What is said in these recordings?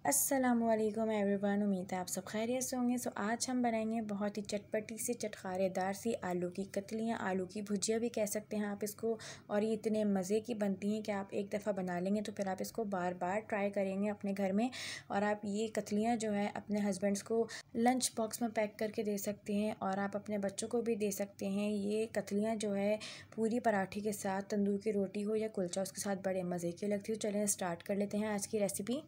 अस्सलामुअलैकुम एवरीवन, उम्मीद है आप सब खैरियत से होंगे। आज हम बनाएंगे बहुत ही चटपटी सी चटखारेदार सी आलू की कतलियाँ, आलू की भुजिया भी कह सकते हैं आप इसको। और ये इतने मज़े की बनती हैं कि आप एक दफ़ा बना लेंगे तो फिर आप इसको बार बार ट्राई करेंगे अपने घर में। और आप ये कतलियाँ जो है अपने हस्बैंड्स को लंच बॉक्स में पैक करके दे सकते हैं और आप अपने बच्चों को भी दे सकते हैं। ये कतलियाँ जो है पूरी पराठे के साथ, तंदूर की रोटी हो या कुलचा, उसके साथ बड़े मज़े की लगती है। तो चलें स्टार्ट कर लेते हैं आज की रेसिपी।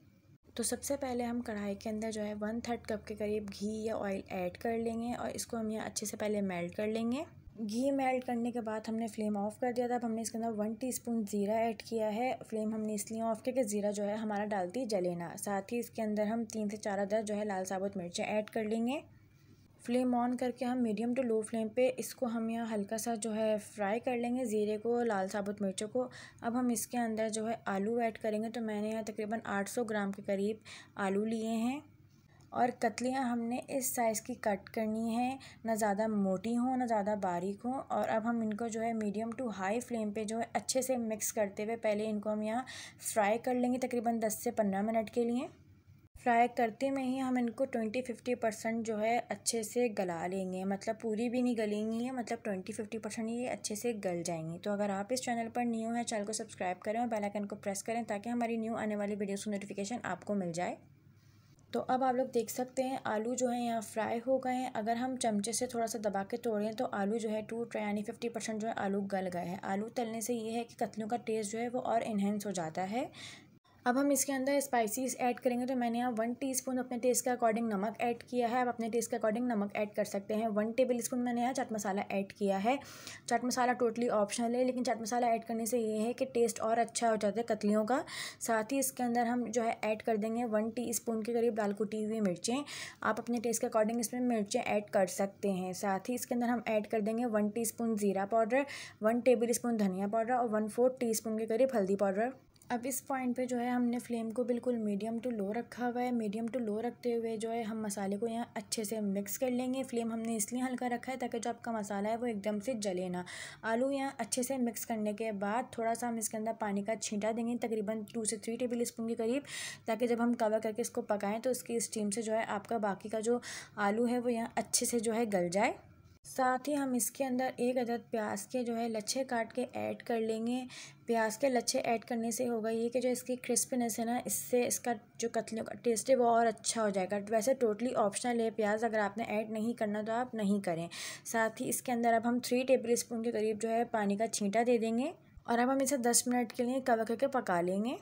तो सबसे पहले हम कढ़ाई के अंदर जो है 1/3 कप के करीब घी या ऑयल ऐड कर लेंगे और इसको हम यहाँ अच्छे से पहले मेल्ट कर लेंगे। घी मेल्ट करने के बाद हमने फ्लेम ऑफ कर दिया था। अब हमने इसके अंदर 1 टीस्पून ज़ीरा ऐड किया है। फ्लेम हमने इसलिए ऑफ किया कि ज़ीरा जो है हमारा डालती जले ना। साथ ही इसके अंदर हम 3 से 4 अदद जो है लाल साबुत मिर्चें ऐड कर लेंगे। फ्लेम ऑन करके हम मीडियम टू लो फ्लेम पे इसको हम यहाँ हल्का सा जो है फ्राई कर लेंगे, ज़ीरे को, लाल साबुत मिर्चों को। अब हम इसके अंदर जो है आलू ऐड करेंगे। तो मैंने यहाँ तकरीबन 800 ग्राम के करीब आलू लिए हैं और कतलियाँ हमने इस साइज़ की कट करनी है, ना ज़्यादा मोटी हो ना ज़्यादा बारीक हो। और अब हम इनको जो है मीडियम टू हाई फ्लेम पे जो है अच्छे से मिक्स करते हुए पहले इनको हम यहाँ फ्राई कर लेंगे तकरीबन 10 से 15 मिनट के लिए। फ्राई करते में ही हम इनको 20-50% जो है अच्छे से गला लेंगे, मतलब पूरी भी नहीं गलेंगी है, मतलब 20-50% ये अच्छे से गल जाएंगी। तो अगर आप इस चैनल पर न्यू हैं, चैनल को सब्सक्राइब करें और बेल आइकन को प्रेस करें ताकि हमारी न्यू आने वाली वीडियोस की नोटिफिकेशन आपको मिल जाए। तो अब आप लोग देख सकते हैं आलू जो है यहाँ फ्राई हो गए हैं। अगर हम चमचे से थोड़ा सा दबा के तोड़ें तो आलू जो है टूट रहे, यानी 50% जो है आलू गल गए हैं। आलू तलने से ये है कि कतलियों का टेस्ट जो है वो और इन्हेंस हो जाता है। अब हम इसके अंदर स्पाइसेस ऐड करेंगे। तो मैंने यहाँ 1 टीस्पून अपने टेस्ट के अकॉर्डिंग नमक ऐड किया है। आप अपने टेस्ट के अकॉर्डिंग नमक ऐड कर सकते हैं। 1 टेबल स्पून मैंने यहाँ चाट मसाला ऐड किया है। चाट मसाला टोटली ऑप्शनल है, लेकिन चाट मसाला ऐड करने से ये है कि टेस्ट और अच्छा हो जाता है कतलियों का। साथ ही इसके अंदर हम जो है ऐड कर देंगे 1 टीस्पून के करीब दाल कुटी हुई मिर्चें। आप अपने टेस्ट के अकॉर्डिंग इसमें मिर्चें ऐड कर सकते हैं। साथ ही इसके अंदर हम ऐड कर देंगे 1 टीस्पून ज़ीरा पाउडर, 1 टेबल स्पून धनिया पाउडर और 1/4 टीस्पून के करीब हल्दी पाउडर। अब इस पॉइंट पे जो है हमने फ्लेम को बिल्कुल मीडियम टू लो रखा हुआ है। मीडियम टू लो रखते हुए जो है हम मसाले को यहाँ अच्छे से मिक्स कर लेंगे। फ्लेम हमने इसलिए हल्का रखा है ताकि जो आपका मसाला है वो एकदम से जले ना। आलू यहाँ अच्छे से मिक्स करने के बाद थोड़ा सा हम इसके अंदर पानी का छींटा देंगे तकरीबन 2 से 3 टेबल स्पून के करीब, ताकि जब हम कवर करके इसको पकाएँ तो इसकी स्टीम से जो है आपका बाकी का जो आलू है वो यहाँ अच्छे से जो है गल जाए। साथ ही हम इसके अंदर 1 अदद प्याज के जो है लच्छे काट के ऐड कर लेंगे। प्याज के लच्छे ऐड करने से होगा ये कि जो इसकी क्रिस्पीनेस है ना, इससे इसका जो कतलियों का टेस्ट है वो और अच्छा हो जाएगा। वैसे टोटली ऑप्शनल है प्याज, अगर आपने ऐड नहीं करना तो आप नहीं करें। साथ ही इसके अंदर अब हम 3 टेबल स्पून के करीब जो है पानी का छींटा दे देंगे और अब हम इसे 10 मिनट के लिए कवर करके पका लेंगे।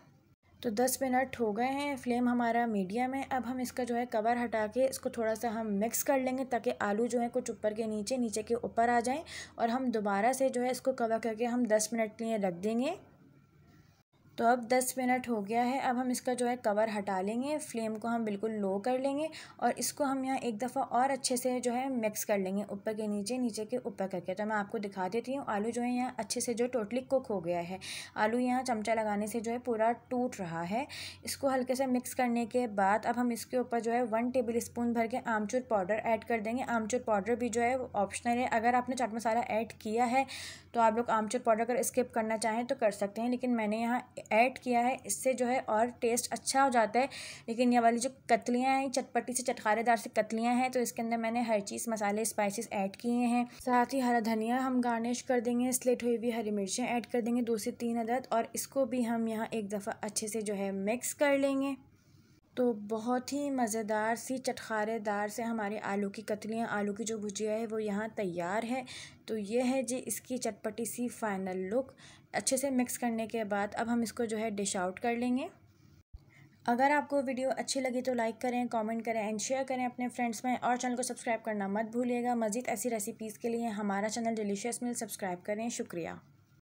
तो 10 मिनट हो गए हैं, फ्लेम हमारा मीडियम है। अब हम इसका जो है कवर हटा के इसको थोड़ा सा हम मिक्स कर लेंगे ताकि आलू जो है कुछ ऊपर के नीचे, नीचे के ऊपर आ जाएं। और हम दोबारा से जो है इसको कवर करके हम 10 मिनट के लिए रख देंगे। तो अब 10 मिनट हो गया है। अब हम इसका जो है कवर हटा लेंगे, फ्लेम को हम बिल्कुल लो कर लेंगे और इसको हम यहाँ एक दफ़ा और अच्छे से जो है मिक्स कर लेंगे, ऊपर के नीचे, नीचे के ऊपर करके। तो मैं आपको दिखा देती हूँ। आलू जो है यहाँ अच्छे से जो टोटली कुक हो गया है। आलू यहाँ चमचा लगाने से जो है पूरा टूट रहा है। इसको हल्के से मिक्स करने के बाद अब हम इसके ऊपर जो है 1 टेबल स्पून भर के आमचूर पाउडर ऐड कर देंगे। आमचूर पाउडर भी जो है ऑप्शनल है। अगर आपने चाट मसाला ऐड किया है तो आप लोग आमचूर पाउडर अगर स्किप करना चाहें तो कर सकते हैं, लेकिन मैंने यहाँ ऐड किया है, इससे जो है और टेस्ट अच्छा हो जाता है। लेकिन ये वाली जो कतलियाँ हैं, चटपटी से चटखारेदार से कतलियाँ हैं, तो इसके अंदर मैंने हर चीज़ मसाले स्पाइसेस ऐड किए हैं। साथ ही हरा धनिया हम गार्निश कर देंगे, स्लिट हुई हुई हरी मिर्चें ऐड कर देंगे 2 से 3 अदद और इसको भी हम यहाँ एक दफ़ा अच्छे से जो है मिक्स कर लेंगे। तो बहुत ही मज़ेदार सी चटखारेदार से हमारे आलू की कतलियाँ, आलू की जो भुजिया है वो यहाँ तैयार है। तो ये है जी इसकी चटपटी सी फाइनल लुक। अच्छे से मिक्स करने के बाद अब हम इसको जो है डिश आउट कर लेंगे। अगर आपको वीडियो अच्छी लगी तो लाइक करें, कमेंट करें एंड शेयर करें अपने फ्रेंड्स में, और चैनल को सब्सक्राइब करना मत भूलिएगा। मज़ीद ऐसी रेसिपीज़ के लिए हमारा चैनल डिलीशियस मील सब्सक्राइब करें। शुक्रिया।